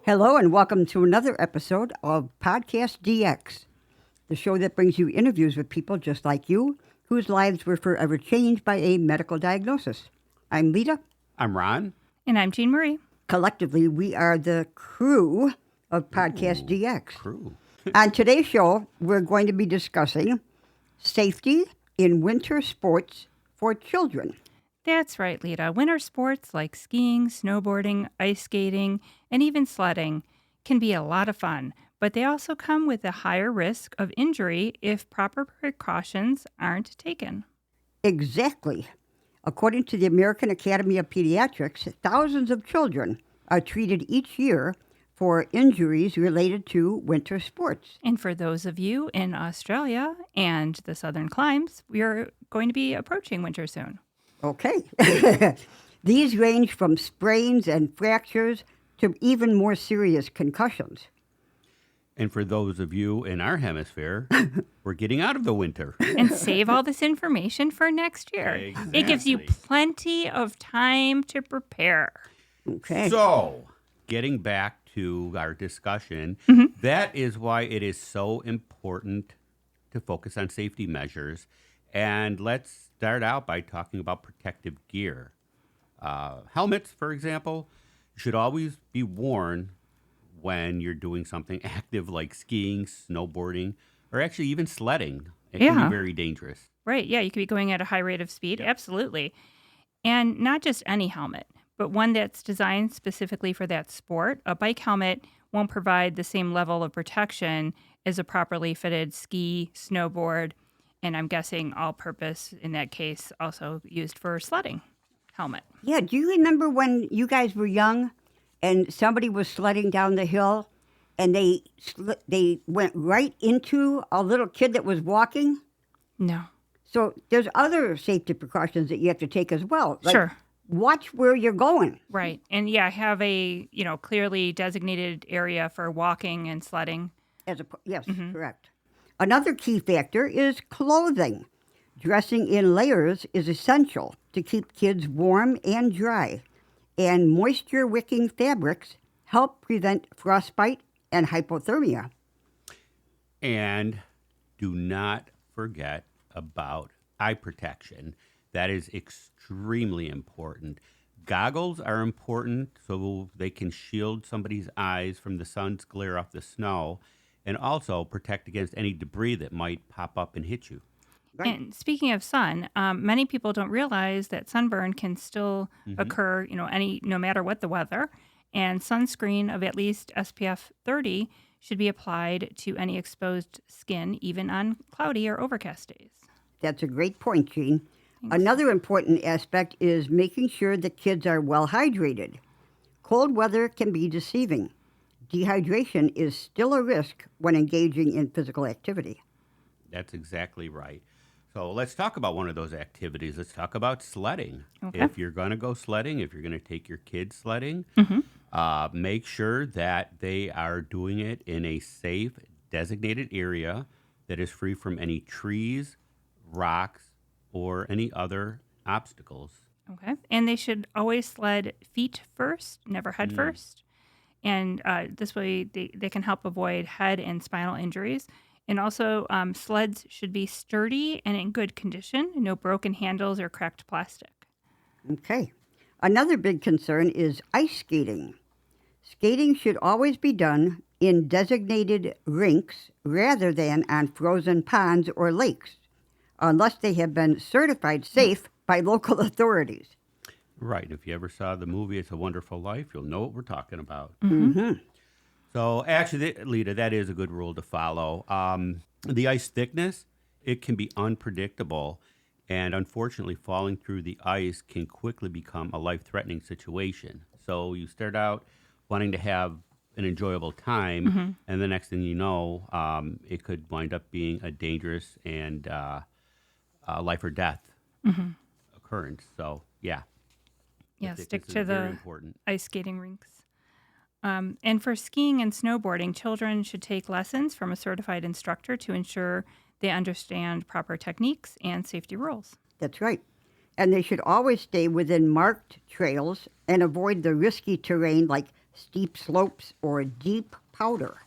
Hello and welcome to another episode of PodcastDX, the show that brings you interviews with people just like you, whose lives were forever changed by a medical diagnosis. I'm Lita. I'm Ron. And I'm Jean Marie. Collectively, we are the crew of PodcastDX. Crew. On today's show, we're going to be discussing safety in winter sports for children. That's right, Lita. Winter sports like skiing, snowboarding, ice skating, and even sledding can be a lot of fun, but they also come with a higher risk of injury if proper precautions aren't taken. Exactly. According to the American Academy of Pediatrics, thousands of children are treated each year for injuries related to winter sports. And for those of you in Australia and the southern climes, we are going to be approaching winter soon. Okay. These range from sprains and fractures to even more serious concussions. And for those of you in our hemisphere, we're getting out of the winter. And save all this information for next year. Exactly. It gives you plenty of time to prepare. Okay. So, getting back to our discussion, that is why it is so important to focus on safety measures. And let's start out by talking about protective gear. Helmets, for example, should always be worn when you're doing something active like skiing, snowboarding, or actually even sledding. It can be very dangerous. Right. Yeah, you could be going at a high rate of speed. Yep. Absolutely. And not just any helmet, but one that's designed specifically for that sport. A bike helmet won't provide the same level of protection as a properly fitted ski, snowboard, and I'm guessing all-purpose, in that case, also used for sledding helmet. Yeah, do you remember when you guys were young and somebody was sledding down the hill and they went right into a little kid that was walking? No. So there's other safety precautions that you have to take as well. Like, Sure. watch where you're going. Right. And yeah, have a, clearly designated area for walking and sledding. Yes, correct. Another key factor is clothing. Dressing in layers is essential to keep kids warm and dry, and moisture-wicking fabrics help prevent frostbite and hypothermia. And do not forget about eye protection. That is extremely important. Goggles are important so they can shield somebody's eyes from the sun's glare off the snow, and also protect against any debris that might pop up and hit you. Right. And speaking of sun, many people don't realize that sunburn can still occur, no matter what the weather. And sunscreen of at least SPF 30 should be applied to any exposed skin, even on cloudy or overcast days. That's a great point, Jean. Thanks. Another important aspect is making sure that kids are well hydrated. Cold weather can be deceiving. Dehydration is still a risk when engaging in physical activity. That's exactly right. So let's talk about one of those activities. Let's talk about sledding. Okay. If you're going to go sledding, if you're going to take your kids sledding, make sure that they are doing it in a safe, designated area that is free from any trees, rocks, or any other obstacles. Okay. And they should always sled feet first, never head first. And this way they can help avoid head and spinal injuries. And also, sleds should be sturdy and in good condition, no broken handles or cracked plastic. Okay. Another big concern is ice skating. Skating should always be done in designated rinks rather than on frozen ponds or lakes, unless they have been certified safe by local authorities. Right. If you ever saw the movie It's a Wonderful Life, you'll know what we're talking about. Mm-hmm. So actually, Lita, that is a good rule to follow. The ice thickness, it can be unpredictable. And unfortunately, falling through the ice can quickly become a life-threatening situation. So you start out wanting to have an enjoyable time, and the next thing you know, it could wind up being a dangerous and life or death occurrence. So, yeah. Yeah, The stick thickness to is very the important. ice skating rinks. And for skiing and snowboarding, children should take lessons from a certified instructor to ensure they understand proper techniques and safety rules. That's right. And they should always stay within marked trails and avoid the risky terrain like steep slopes, or deep powder.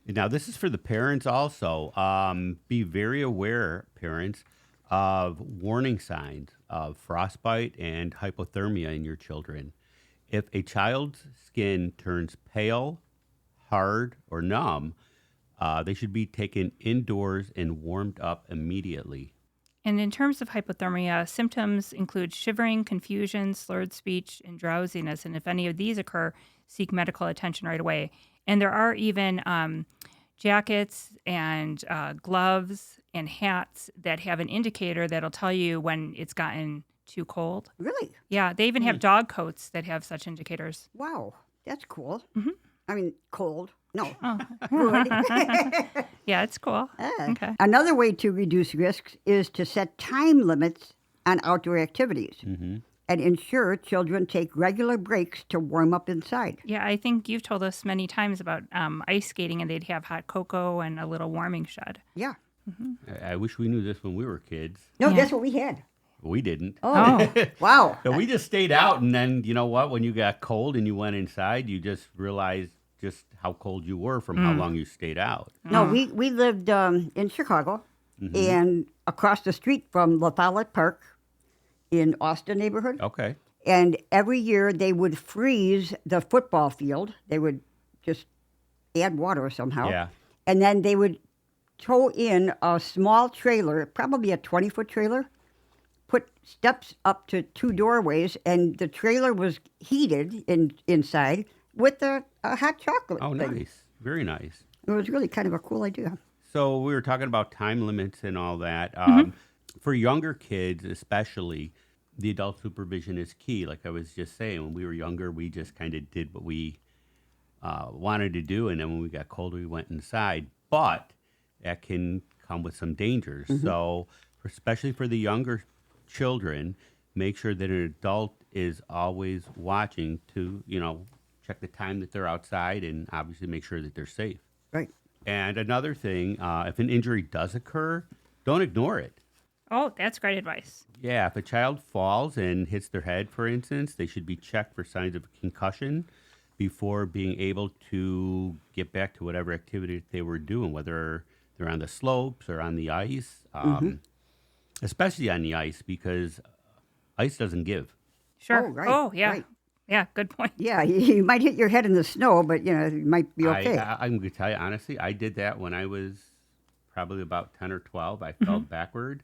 Now, this is for the parents also. Be very aware, parents, of warning signs of frostbite and hypothermia in your children. If a child's skin turns pale, hard, or numb, they should be taken indoors and warmed up immediately. And in terms of hypothermia, symptoms include shivering, confusion, slurred speech, and drowsiness. And if any of these occur, seek medical attention right away. And there are even jackets and gloves and hats that have an indicator that'll tell you when it's gotten too cold. Really? Yeah, they even have dog coats that have such indicators. Wow, that's cool. Mm-hmm. I mean, cold. No. Oh. Good. Yeah, it's cool. Okay. Another way to reduce risks is to set time limits on outdoor activities and ensure children take regular breaks to warm up inside. Yeah, I think you've told us many times about ice skating, and they'd have hot cocoa and a little warming shed. Yeah. I wish we knew this when we were kids. No, Yeah. that's what we had. We didn't. Oh, wow. So we just stayed out, and then, you know what? When you got cold and you went inside, you just realized just how cold you were from how long you stayed out. No, we lived in Chicago and across the street from La Follette Park in Austin neighborhood. Okay. And every year they would freeze the football field. They would just add water somehow. Yeah. And then they would tow in a small trailer, probably a 20-foot trailer, put steps up to 2 doorways, and the trailer was heated inside with a hot chocolate Oh, thing. nice. Very nice. It was really kind of a cool idea. So we were talking about time limits and all that. For younger kids, especially, the adult supervision is key. Like I was just saying, when we were younger, we just kind of did what we wanted to do, and then when we got colder, we went inside. But that can come with some dangers. So, especially for the younger children, make sure that an adult is always watching to, check the time that they're outside and obviously make sure that they're safe. Right. And another thing, if an injury does occur, don't ignore it. Oh, that's great advice. Yeah, if a child falls and hits their head, for instance, they should be checked for signs of concussion before being able to get back to whatever activity they were doing, whether they're on the slopes or on the ice, especially on the ice, because ice doesn't give. Sure. Oh, right, Oh, yeah. right. Yeah, good point. Yeah, you might hit your head in the snow, but, you might be okay. I'm going to tell you, honestly, I did that when I was probably about 10 or 12. I fell backward,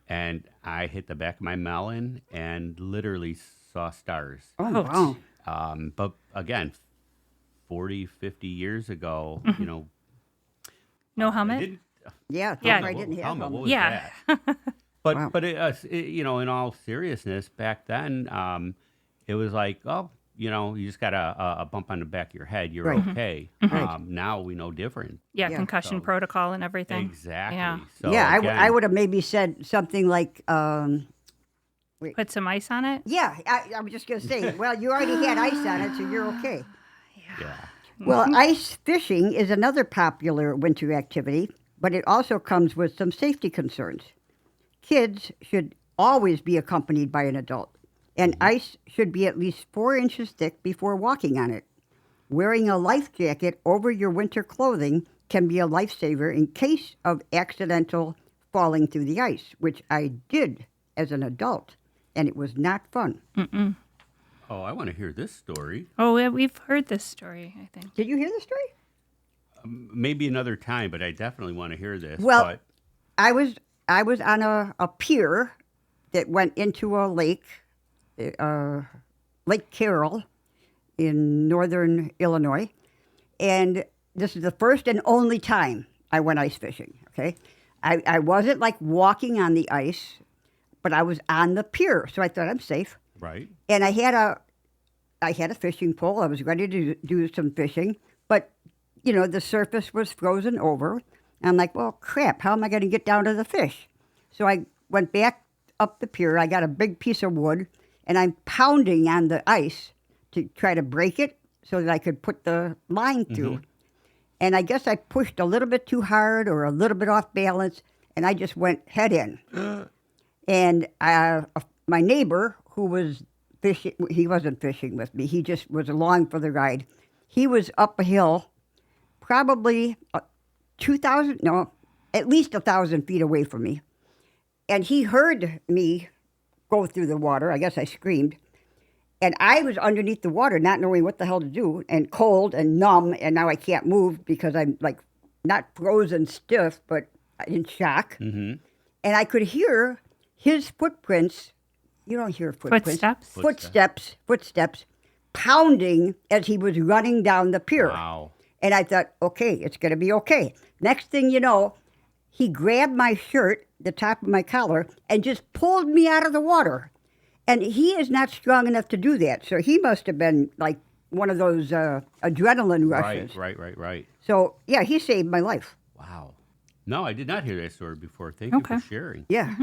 and I hit the back of my melon and literally saw stars. Oh, wow. But again, 40, 50 years ago, No I helmet? didn't. Yeah, Yeah. I didn't have What them. was Yeah. that? But Wow. but in all seriousness, back then, it was like, oh, you just got a bump on the back of your head, you're Right. okay. Right. Now we know different. Yeah, Yeah. concussion So- protocol and everything. Exactly. Yeah. So Yeah, again, I would have maybe said something like, Put some ice on it? yeah, I was just going to say, well, you already had ice on it, so you're okay. Yeah. Well, ice fishing is another popular winter activity, but it also comes with some safety concerns. Kids should always be accompanied by an adult, and ice should be at least 4 inches thick before walking on it. Wearing a life jacket over your winter clothing can be a lifesaver in case of accidental falling through the ice, which I did as an adult, and it was not fun. Oh, I want to hear this story. Oh, yeah, we've heard this story, I think. Did you hear the story? Maybe another time, but I definitely want to hear this. Well, but I was on a pier that went into a lake, Lake Carroll in northern Illinois. And this is the first and only time I went ice fishing, okay? I wasn't like walking on the ice, but I was on the pier, so I thought I'm safe. right. And I had a fishing pole. I was ready to do some fishing, but the surface was frozen over. And I'm like, well, crap, how am I going to get down to the fish? So I went back up the pier. I got a big piece of wood, and I'm pounding on the ice to try to break it so that I could put the line through. And I guess I pushed a little bit too hard or a little bit off balance, and I just went head in. And my neighbor, who was fishing. He wasn't fishing with me. He just was along for the ride. He was up a hill, probably 2,000, no, at least 1,000 feet away from me. And he heard me go through the water. I guess I screamed. And I was underneath the water, not knowing what the hell to do, and cold and numb. And now I can't move because I'm like not frozen stiff, but in shock. Mm-hmm. And I could hear his footprints. You don't hear footprints. Footsteps pounding as he was running down the pier. Wow. And I thought, okay, it's going to be okay. Next thing you know, he grabbed my shirt, the top of my collar, and just pulled me out of the water. And he is not strong enough to do that. So he must have been like one of those adrenaline rushes. Right. So, yeah, he saved my life. Wow. No, I did not hear that story before. Thank you for sharing. Yeah.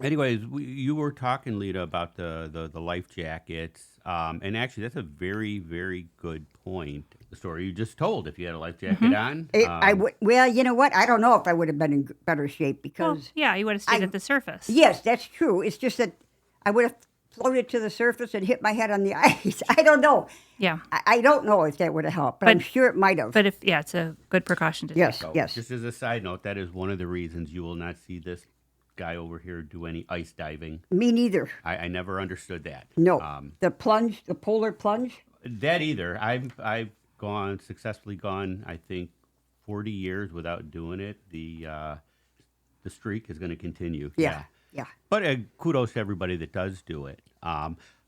Anyways, you were talking, Lita, about the life jackets. And actually, that's a very, very good point. The story you just told, if you had a life jacket on. Well, you know what? I don't know if I would have been in better shape because... yeah, you would have stayed at the surface. Yes, that's true. It's just that I would have floated to the surface and hit my head on the ice. I don't know. Yeah. I don't know if that would have helped, but I'm sure it might have. But it's a good precaution to take. So, yes. Just as a side note, that is one of the reasons you will not see this guy over here do any ice diving. Me neither. I never understood that. No. The plunge, the polar plunge? That either. I've successfully gone, I think, 40 years without doing it. The streak is going to continue. Yeah. But kudos to everybody that does do it.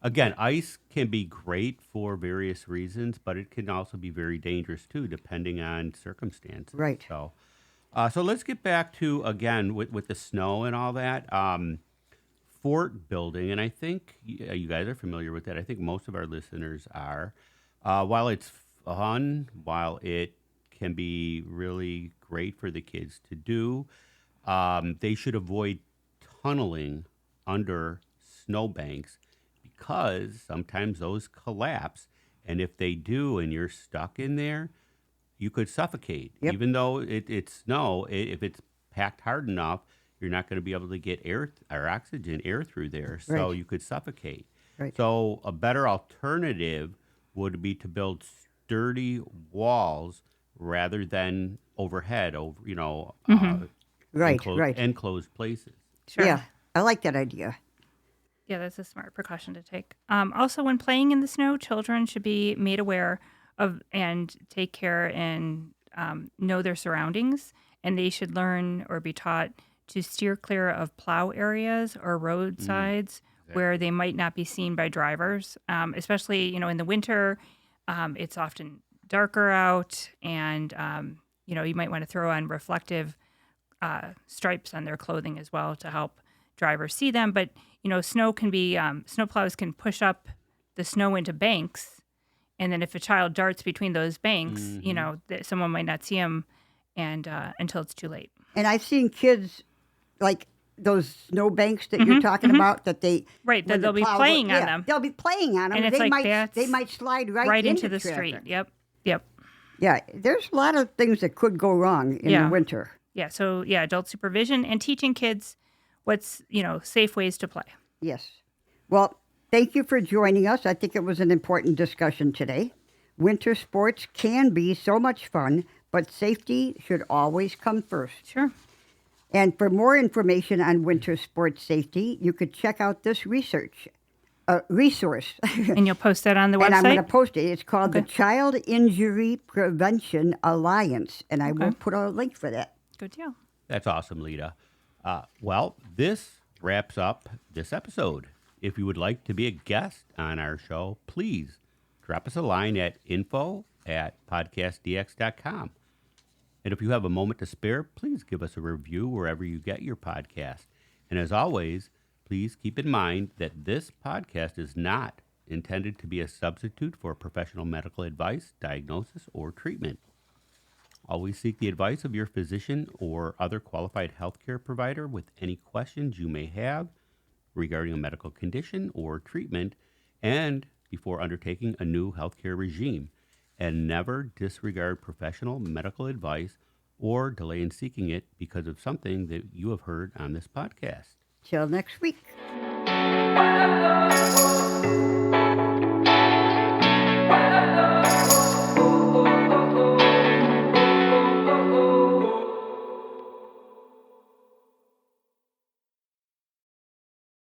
Again, ice can be great for various reasons, but it can also be very dangerous too, depending on circumstances. Right. So let's get back to, again, with the snow and all that. Fort building, and I think you guys are familiar with that. I think most of our listeners are. While it's fun, while it can be really great for the kids to do, they should avoid tunneling under snowbanks because sometimes those collapse. And if they do and you're stuck in there, you could suffocate. Yep. Even though it's snow, if it's packed hard enough, you're not going to be able to get air through there. So Right. you could suffocate. Right. So a better alternative would be to build sturdy walls rather than overhead, enclosed places. Sure. Yeah, I like that idea. Yeah, that's a smart precaution to take. Also, when playing in the snow, children should be made aware of and take care and know their surroundings, and they should learn or be taught to steer clear of plow areas or roadsides where they might not be seen by drivers, especially, in the winter. It's often darker out, and, you might want to throw on reflective stripes on their clothing as well to help drivers see them. But, snowplows can push up the snow into banks. And then if a child darts between those banks, someone might not see them until it's too late. And I've seen kids, like those snow banks that you're talking about, that they... Right, that they'll be playing on them. They'll be playing on them. And it's they might slide right into the traffic. street. Yep. Yeah, there's a lot of things that could go wrong in the winter. Yeah, so, adult supervision and teaching kids what's, safe ways to play. Yes. Well, thank you for joining us. I think it was an important discussion today. Winter sports can be so much fun, but safety should always come first. Sure. And for more information on winter sports safety, you could check out this resource. And you'll post that on the website? And I'm going to post it. It's called the Child Injury Prevention Alliance, and I will put a link for that. Good deal. That's awesome, Lita. Well, this wraps up this episode. If you would like to be a guest on our show, please drop us a line at info@PodcastDX.com. And if you have a moment to spare, please give us a review wherever you get your podcast. And as always, please keep in mind that this podcast is not intended to be a substitute for professional medical advice, diagnosis, or treatment. Always seek the advice of your physician or other qualified healthcare provider with any questions you may have regarding a medical condition or treatment and before undertaking a new healthcare regime. And never disregard professional medical advice or delay in seeking it because of something that you have heard on this podcast. Till next week.